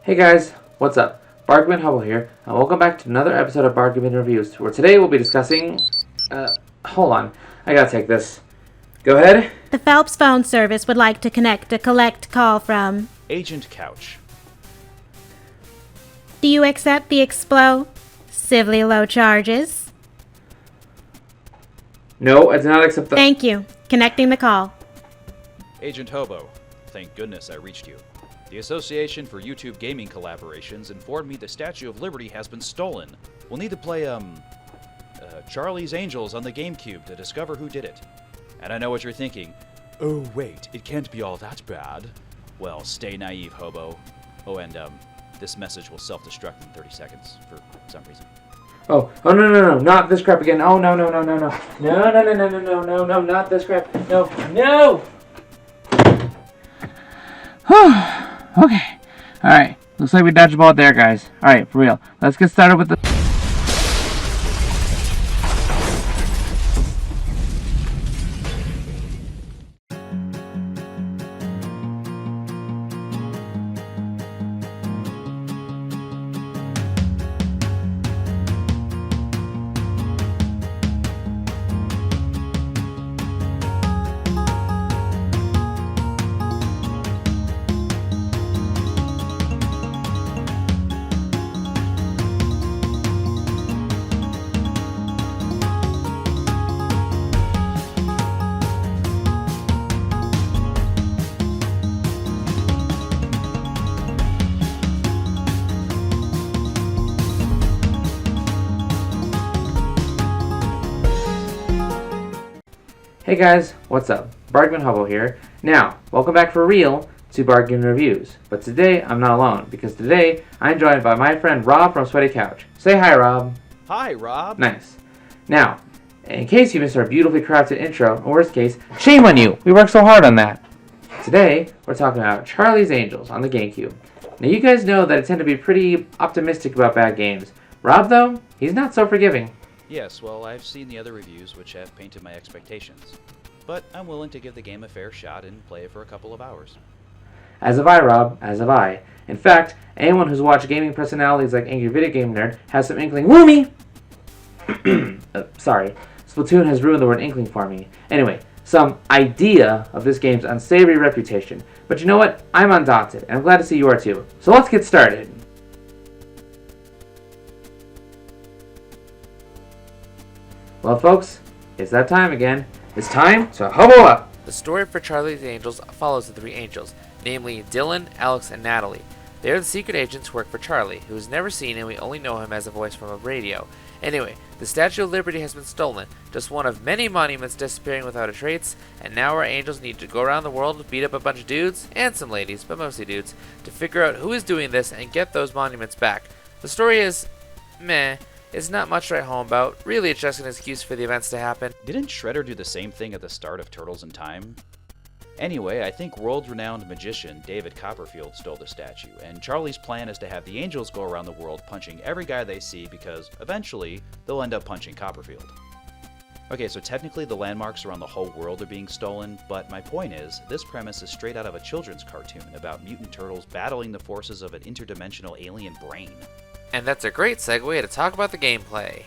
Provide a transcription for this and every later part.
Hey guys, what's up? Hobo here, and welcome back to another episode of Bargain Reviews, where today we'll be discussing... hold on. I gotta take this. Go ahead. The Phelps phone service would like to connect a collect call from... Agent Couch. Do you accept the explosively low charges? No, I do not accept the... Thank you. Connecting the call. Agent Hobo. Thank goodness I reached you. The Association for YouTube Gaming Collaborations informed me the Statue of Liberty has been stolen. We'll need to play, Charlie's Angels on the GameCube to discover who did it. And I know what you're thinking. Oh, wait, it can't be all that bad. Well, stay naive, Hobo. Oh, and, this message will self-destruct in 30 seconds, for some reason. Oh, no, not this crap again. Oh, no, not this crap. No! Okay. Alright. Looks like we dodged a bullet there, guys. Alright, for real. Let's get started with the... Hey guys, what's up? Hobo here. Now, welcome back for real to Bargain Reviews. But today, I'm not alone, because today, I'm joined by my friend Rob from SweatyCowch. Say hi, Rob. Hi, Rob. Nice. Now, in case you missed our beautifully crafted intro, in worst case, shame on you! We worked so hard on that. Today, we're talking about Charlie's Angels on the GameCube. Now, you guys know that I tend to be pretty optimistic about bad games. Rob, though, he's not so forgiving. Yes, well, I've seen the other reviews which have painted my expectations. But I'm willing to give the game a fair shot and play it for a couple of hours. As have I, Rob. As have I. In fact, anyone who's watched gaming personalities like Angry Video Game Nerd has some inkling. Woo me! Sorry. Splatoon has ruined the word inkling for me. Anyway, some idea of this game's unsavory reputation. But you know what? I'm undaunted, and I'm glad to see you are too. So let's get started. Well, folks, it's that time again. It's time to hobo up! The story for Charlie's Angels follows the three angels, namely Dylan, Alex, and Natalie. They are the secret agents who work for Charlie, who is never seen and we only know him as a voice from a radio. Anyway, the Statue of Liberty has been stolen, just one of many monuments disappearing without a trace, and now our angels need to go around the world, beat up a bunch of dudes, and some ladies, but mostly dudes, to figure out who is doing this and get those monuments back. The story is meh. It's not much to write home about. Really, it's just an excuse for the events to happen. Didn't Shredder do the same thing at the start of Turtles in Time? Anyway, I think world-renowned magician David Copperfield stole the statue, and Charlie's plan is to have the angels go around the world punching every guy they see because, eventually, they'll end up punching Copperfield. Okay, so technically the landmarks around the whole world are being stolen, but my point is, this premise is straight out of a children's cartoon about mutant turtles battling the forces of an interdimensional alien brain. And that's a great segue to talk about the gameplay.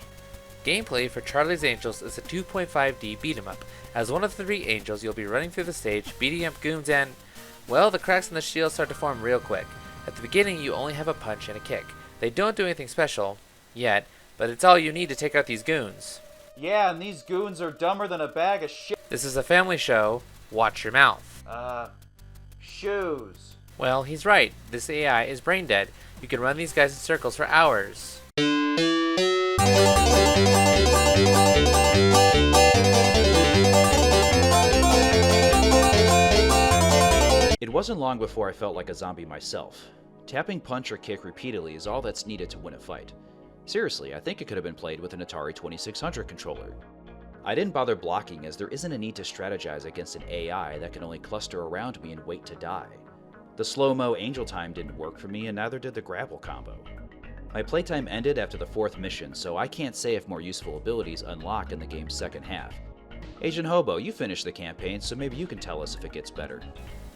Gameplay for Charlie's Angels is a 2.5D beat-em-up. As one of the three angels, you'll be running through the stage, beating up goons and... well, the cracks in the shield start to form real quick. At the beginning, you only have a punch and a kick. They don't do anything special, yet, but it's all you need to take out these goons. Yeah, and these goons are dumber than a bag of shit. This is a family show. Watch your mouth. Shoes. Well, he's right. This AI is brain dead. You can run these guys in circles for hours. It wasn't long before I felt like a zombie myself. Tapping punch or kick repeatedly is all that's needed to win a fight. Seriously, I think it could have been played with an Atari 2600 controller. I didn't bother blocking as there isn't a need to strategize against an AI that can only cluster around me and wait to die. The slow-mo angel time didn't work for me, and neither did the grapple combo. My playtime ended after the 4th mission, so I can't say if more useful abilities unlock in the game's second half. Agent Hobo, you finished the campaign, so maybe you can tell us if it gets better.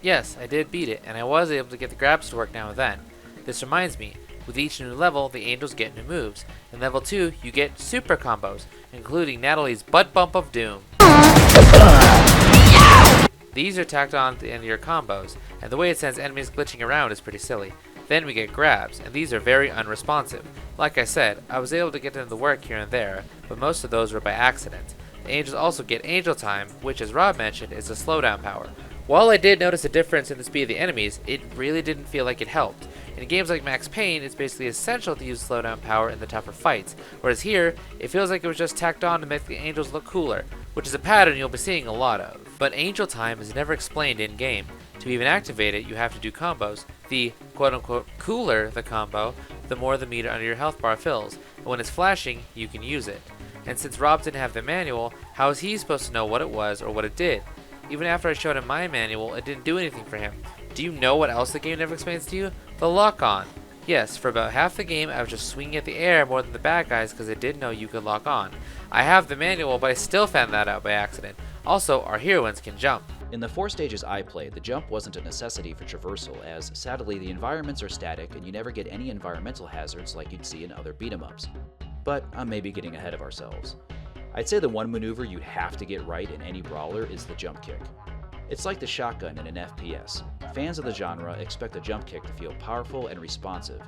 Yes, I did beat it, and I was able to get the grabs to work now and then. This reminds me, with each new level, the angels get new moves. In level 2, you get super combos, including Natalie's butt bump of doom. These are tacked on to the end of your combos, and the way it sends enemies glitching around is pretty silly. Then we get grabs, and these are very unresponsive. Like I said, I was able to get them to work here and there, but most of those were by accident. The angels also get Angel Time, which as Rob mentioned is a slowdown power. While I did notice a difference in the speed of the enemies, it really didn't feel like it helped. In games like Max Payne, it's basically essential to use slowdown power in the tougher fights, whereas here, it feels like it was just tacked on to make the angels look cooler, which is a pattern you'll be seeing a lot of. But Angel Time is never explained in-game. To even activate it, you have to do combos. The quote-unquote cooler the combo, the more the meter under your health bar fills, and when it's flashing, you can use it. And since Rob didn't have the manual, how is he supposed to know what it was or what it did? Even after I showed him my manual, it didn't do anything for him. Do you know what else the game never explains to you? The lock-on. Yes, for about half the game, I was just swinging at the air more than the bad guys because I didn't know you could lock on. I have the manual, but I still found that out by accident. Also, our heroines can jump. In the 4 stages I played, the jump wasn't a necessity for traversal, as sadly the environments are static and you never get any environmental hazards like you'd see in other beat-em-ups. But I'm maybe getting ahead of ourselves. I'd say the one maneuver you'd have to get right in any brawler is the jump kick. It's like the shotgun in an FPS. Fans of the genre expect the jump kick to feel powerful and responsive.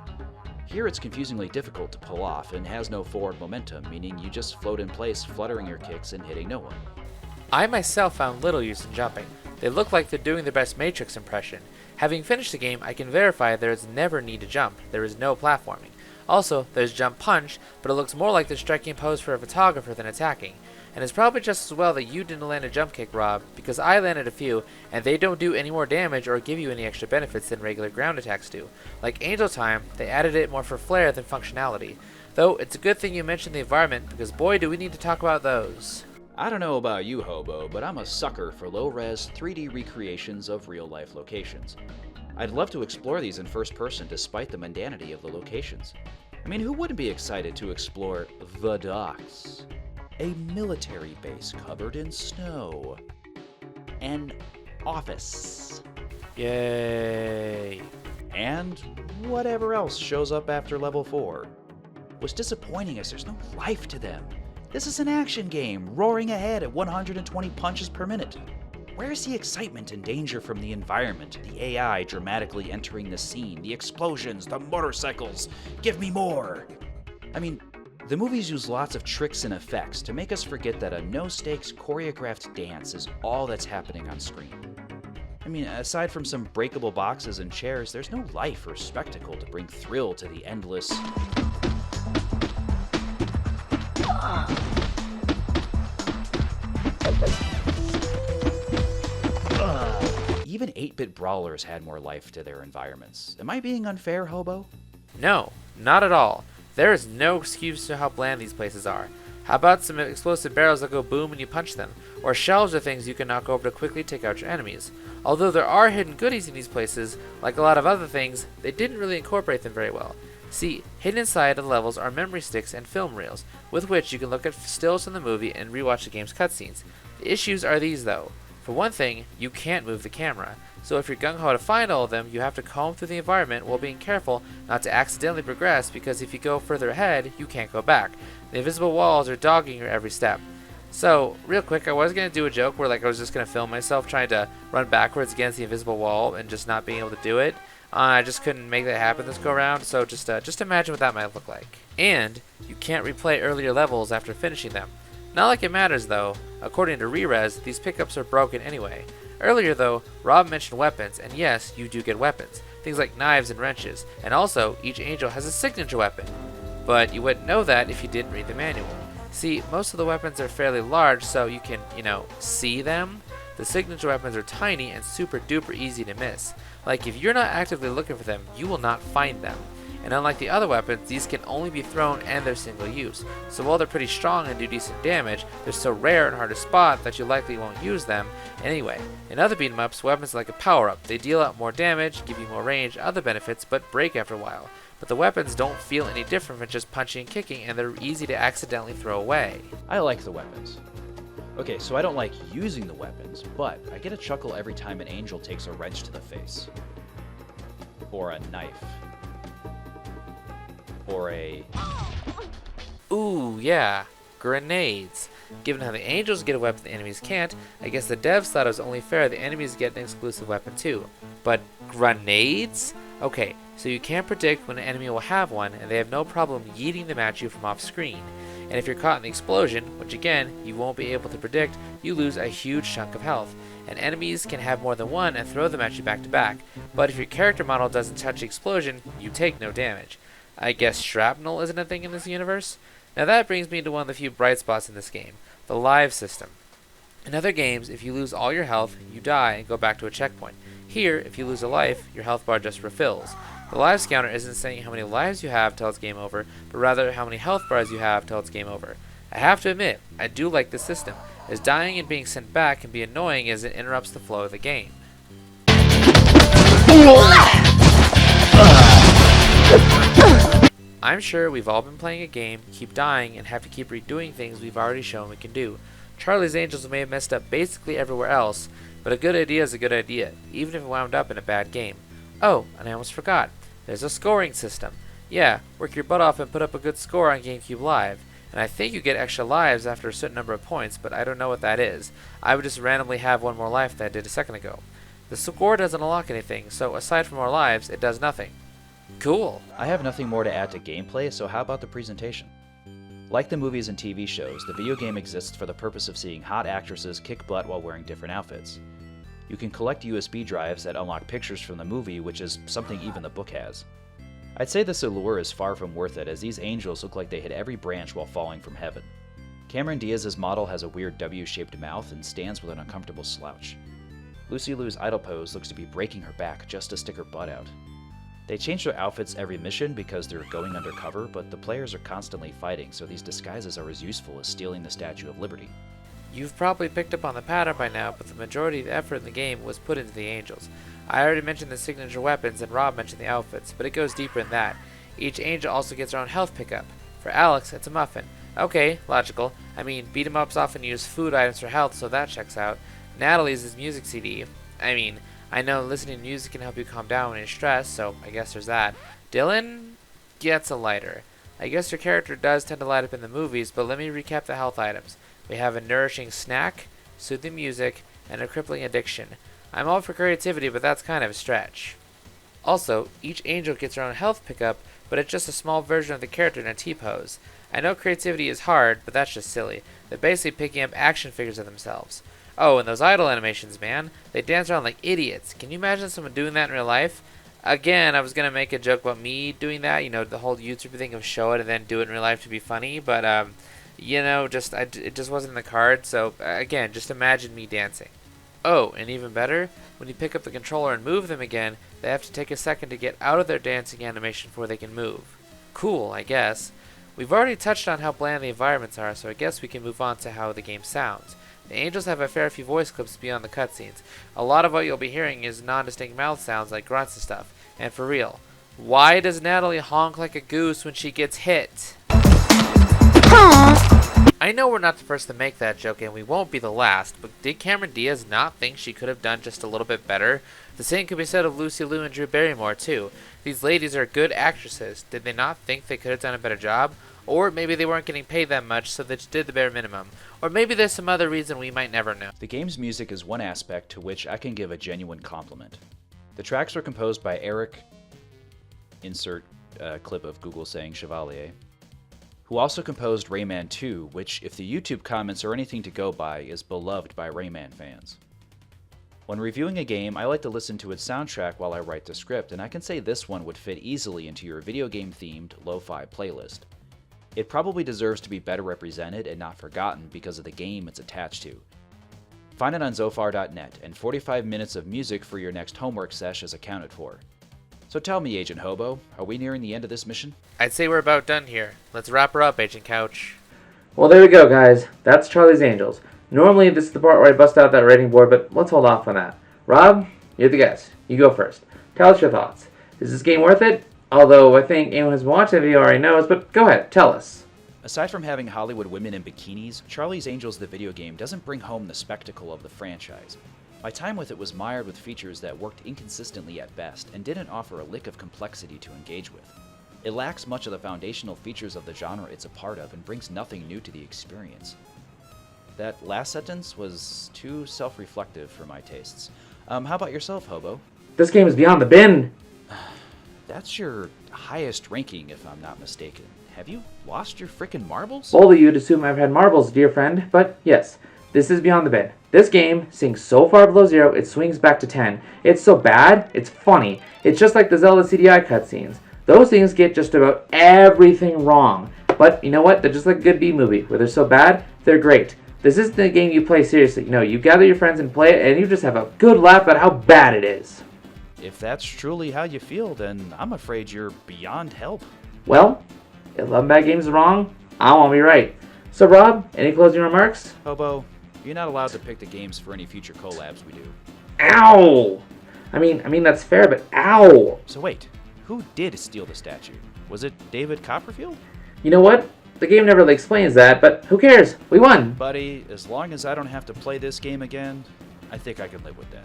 Here it's confusingly difficult to pull off and has no forward momentum, meaning you just float in place fluttering your kicks and hitting no one. I myself found little use in jumping. They look like they're doing their best Matrix impression. Having finished the game, I can verify there is never need to jump. There is no platforming. Also, there's jump punch, but it looks more like they're striking a pose for a photographer than attacking. And it's probably just as well that you didn't land a jump kick, Rob, because I landed a few, and they don't do any more damage or give you any extra benefits than regular ground attacks do. Like Angel Time, they added it more for flair than functionality. Though, it's a good thing you mentioned the environment, because boy do we need to talk about those. I don't know about you, Hobo, but I'm a sucker for low-res 3D recreations of real-life locations. I'd love to explore these in first person despite the mundanity of the locations. I mean, who wouldn't be excited to explore the docks? A military base covered in snow. An office. Yay. And whatever else shows up after level 4. What's disappointing is there's no life to them. This is an action game, roaring ahead at 120 punches per minute. Where's the excitement and danger from the environment, the AI dramatically entering the scene, the explosions, the motorcycles? Give me more! I mean, the movies use lots of tricks and effects to make us forget that a no-stakes choreographed dance is all that's happening on screen. I mean, aside from some breakable boxes and chairs, there's no life or spectacle to bring thrill to the endless... Even 8-bit brawlers had more life to their environments. Am I being unfair, Hobo? No, not at all. There is no excuse to how bland these places are. How about some explosive barrels that go boom when you punch them? Or shelves or things you can knock over to quickly take out your enemies. Although there are hidden goodies in these places, like a lot of other things, they didn't really incorporate them very well. See, hidden inside of the levels are memory sticks and film reels, with which you can look at stills from the movie and rewatch the game's cutscenes. The issues are these though. For one thing, you can't move the camera, so if you're gung-ho to find all of them, you have to comb through the environment while being careful not to accidentally progress, because if you go further ahead, you can't go back. The invisible walls are dogging your every step. So, real quick, I was going to do a joke where I was just going to film myself trying to run backwards against the invisible wall and just not being able to do it. I just couldn't make that happen this go-around, so just imagine what that might look like. And, you can't replay earlier levels after finishing them. Not like it matters though. According to Re-Res, these pickups are broken anyway. Earlier though, Rob mentioned weapons, and yes, you do get weapons. Things like knives and wrenches, and also, each angel has a signature weapon. But you wouldn't know that if you didn't read the manual. See, most of the weapons are fairly large, so you can, see them. The signature weapons are tiny and super duper easy to miss. Like, if you're not actively looking for them, you will not find them. And unlike the other weapons, these can only be thrown and they're single use. So while they're pretty strong and do decent damage, they're so rare and hard to spot that you likely won't use them anyway. In other beat 'em ups, weapons are like a power-up. They deal out more damage, give you more range, other benefits, but break after a while. But the weapons don't feel any different from just punching and kicking, and they're easy to accidentally throw away. I like the weapons. Okay, so I don't like using the weapons, but I get a chuckle every time an angel takes a wrench to the face. Or a knife. or a... Ooh, yeah, grenades. Given how the angels get a weapon the enemies can't, I guess the devs thought it was only fair the enemies get an exclusive weapon too. But grenades? Okay, so you can't predict when an enemy will have one, and they have no problem yeeting them at you from off screen. And if you're caught in the explosion, which again, you won't be able to predict, you lose a huge chunk of health. And enemies can have more than one and throw them at you back to back. But if your character model doesn't touch the explosion, you take no damage. I guess shrapnel isn't a thing in this universe? Now that brings me to one of the few bright spots in this game, the live system. In other games, if you lose all your health, you die and go back to a checkpoint. Here, if you lose a life, your health bar just refills. The lives counter isn't saying how many lives you have till it's game over, but rather how many health bars you have till it's game over. I have to admit, I do like this system, as dying and being sent back can be annoying as it interrupts the flow of the game. I'm sure we've all been playing a game, keep dying, and have to keep redoing things we've already shown we can do. Charlie's Angels may have messed up basically everywhere else, but a good idea is a good idea, even if it wound up in a bad game. Oh, and I almost forgot. There's a scoring system. Yeah, work your butt off and put up a good score on GameCube Live. And I think you get extra lives after a certain number of points, but I don't know what that is. I would just randomly have one more life than I did a second ago. The score doesn't unlock anything, so aside from more lives, it does nothing. Cool. I have nothing more to add to gameplay, so how about the presentation? Like the movies and TV shows, the video game exists for the purpose of seeing hot actresses kick butt while wearing different outfits. You can collect USB drives that unlock pictures from the movie, which is something even the book has. I'd say this allure is far from worth it, as these angels look like they hit every branch while falling from heaven. Cameron Diaz's model has a weird W-shaped mouth and stands with an uncomfortable slouch. Lucy Liu's idle pose looks to be breaking her back just to stick her butt out. They change their outfits every mission because they're going undercover, but the players are constantly fighting, so these disguises are as useful as stealing the Statue of Liberty. You've probably picked up on the pattern by now, but the majority of the effort in the game was put into the angels. I already mentioned the signature weapons, and Rob mentioned the outfits, but it goes deeper than that. Each angel also gets their own health pickup. For Alex, it's a muffin. Okay, logical. I mean, beat-em-ups often use food items for health, so that checks out. Natalie's is music CD. I know listening to music can help you calm down when you're stressed, so I guess there's that. Dylan gets a lighter. I guess your character does tend to light up in the movies, but let me recap the health items. We have a nourishing snack, soothing music, and a crippling addiction. I'm all for creativity, but that's kind of a stretch. Also, each angel gets their own health pickup, but it's just a small version of the character in a T-pose. I know creativity is hard, but that's just silly. They're basically picking up action figures of themselves. Oh, and those idol animations, man. They dance around like idiots. Can you imagine someone doing that in real life? Again, I was going to make a joke about me doing that, the whole YouTube thing of show it and then do it in real life to be funny, but, it just wasn't in the card, so, again, just imagine me dancing. Oh, and even better, when you pick up the controller and move them again, they have to take a second to get out of their dancing animation before they can move. Cool, I guess. We've already touched on how bland the environments are, so I guess we can move on to how the game sounds. The angels have a fair few voice clips beyond the cutscenes. A lot of what you'll be hearing is non-distinct mouth sounds like grunts and stuff. And for real, why does Natalie honk like a goose when she gets hit? I know we're not the first to make that joke, and we won't be the last, but did Cameron Diaz not think she could have done just a little bit better? The same could be said of Lucy Liu and Drew Barrymore, too. These ladies are good actresses. Did they not think they could have done a better job? Or maybe they weren't getting paid that much, so they just did the bare minimum. Or maybe there's some other reason we might never know. The game's music is one aspect to which I can give a genuine compliment. The tracks are composed by Eric, insert clip of Google saying Chevalier, who also composed Rayman 2, which, if the YouTube comments are anything to go by, is beloved by Rayman fans. When reviewing a game, I like to listen to its soundtrack while I write the script, and I can say this one would fit easily into your video game-themed lo-fi playlist. It probably deserves to be better represented and not forgotten because of the game it's attached to. Find it on Zophar.net, and 45 minutes of music for your next homework sesh is accounted for. So tell me, Agent Hobo, are we nearing the end of this mission? I'd say we're about done here. Let's wrap her up, Agent Couch. Well, there we go, guys. That's Charlie's Angels. Normally, this is the part where I bust out that rating board, but let's hold off on that. Rob, you're the guest. You go first. Tell us your thoughts. Is this game worth it? Although I think anyone who's watched the video already knows, but go ahead, tell us. Aside from having Hollywood women in bikinis, Charlie's Angels the video game doesn't bring home the spectacle of the franchise. My time with it was mired with features that worked inconsistently at best and didn't offer a lick of complexity to engage with. It lacks much of the foundational features of the genre it's a part of and brings nothing new to the experience. That last sentence was too self-reflective for my tastes. How about yourself, Hobo? This game is beyond the bin. That's your highest ranking, if I'm not mistaken. Have you lost your frickin' marbles? Bold of you to assume I've had marbles, dear friend, but yes, this is beyond the bin. This game sinks so far below 0, it swings back to 10. It's so bad, it's funny. It's just like the Zelda CDI cutscenes. Those things get just about everything wrong. But you know what? They're just like a good B-movie, where they're so bad, they're great. This isn't a game you play seriously. You gather your friends and play it, and you just have a good laugh at how bad it is. If that's truly how you feel, then I'm afraid you're beyond help. Well, if loving bad games is wrong, I won't be right. So Rob, any closing remarks? Hobo, you're not allowed to pick the games for any future collabs we do. Ow! I mean that's fair, but ow! So wait, who did steal the statue? Was it David Copperfield? You know what? The game never really explains that, but who cares? We won! Buddy, as long as I don't have to play this game again, I think I can live with that.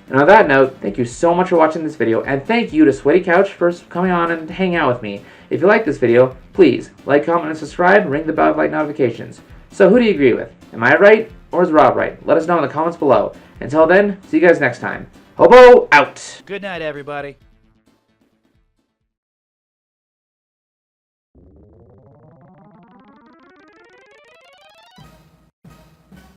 And on that note, thank you so much for watching this video, and thank you to SweatyCowch for coming on and hanging out with me. If you like this video, please like, comment, and subscribe, and ring the bell of like notifications. So who do you agree with? Am I right, or is Rob right? Let us know in the comments below. Until then, see you guys next time. Hobo out! Good night, everybody.